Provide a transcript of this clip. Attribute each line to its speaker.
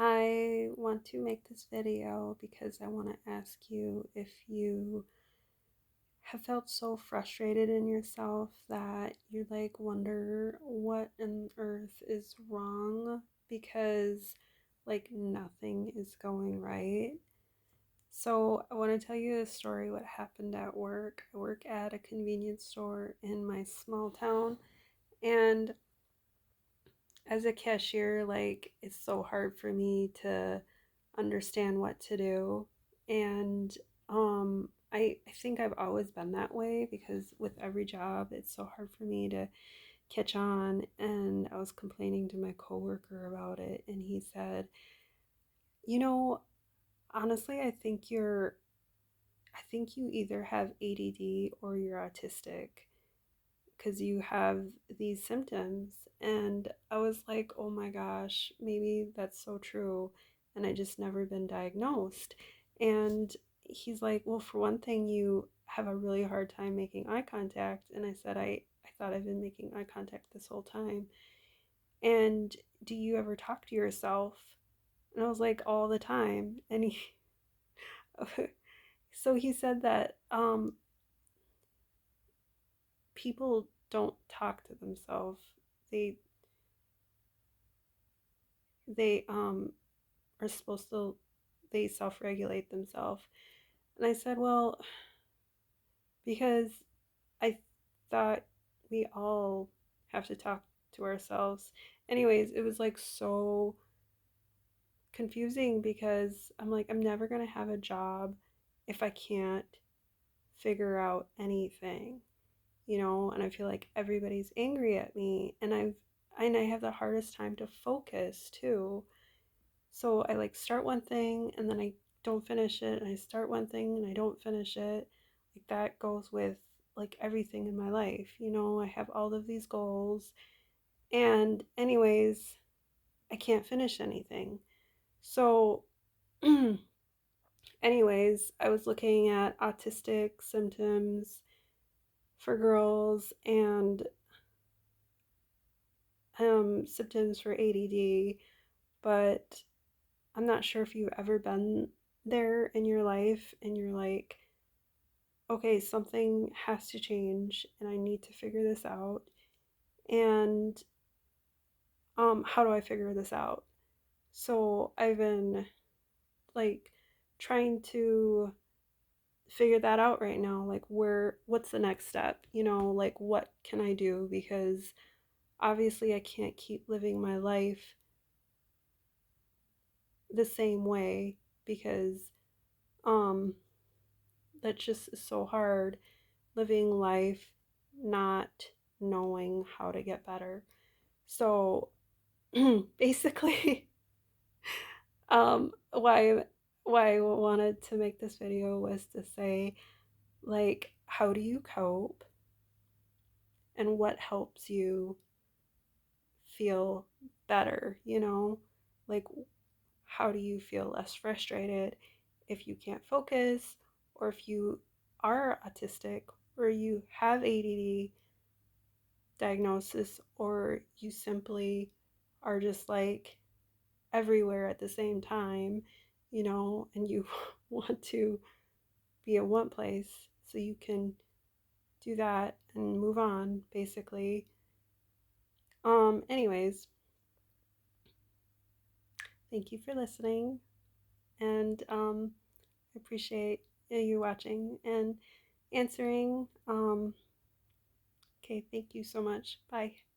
Speaker 1: I want to make this video because I want to ask you if you have felt so frustrated in yourself that you wonder what on earth is wrong because nothing is going right. So I want to tell you a story what happened at work. I work at a convenience store in my small town, and as a cashier, it's so hard for me to understand what to do. And I think I've always been that way because with every job, it's so hard for me to catch on. And I was complaining to my coworker about it, and he said, "You know, honestly, I think you either have ADD or you're autistic because you have these symptoms." And I was like, oh my gosh, maybe that's so true. And I just never been diagnosed. And he's like, well, for one thing, you have a really hard time making eye contact. And I said, I thought I've been making eye contact this whole time. And do you ever talk to yourself? And I was like, all the time. And he, so he said that people don't talk to themselves. They they are supposed to they self-regulate themselves. And I said, well, because I thought we all have to talk to ourselves. Anyways, it was so confusing because I'm like, I'm never going to have a job if I can't figure out anything, and I feel like everybody's angry at me, and I have the hardest time to focus too. So I start one thing and then I don't finish it, and I start one thing and I don't finish it. That goes with everything in my life. I have all of these goals, and anyways, I can't finish anything. So anyways, I was looking at autistic symptoms for girls and symptoms for ADD, but I'm not sure if you've ever been there in your life and you're like, okay, something has to change and I need to figure this out. And how do I figure this out? So I've been like trying to figure that out right now. What's the next step? What can I do? Because obviously I can't keep living my life the same way because um that just is so hard living life not knowing how to get better. So basically, why I wanted to make this video was to say, how do you cope and what helps you feel better, Like, how do you feel less frustrated if you can't focus, or if you are autistic, or you have ADD diagnosis, or you simply are just everywhere at the same time, and you want to be at one place so you can do that and move on, basically. Anyways, thank you for listening, and I appreciate you watching and answering. Okay, thank you so much. Bye.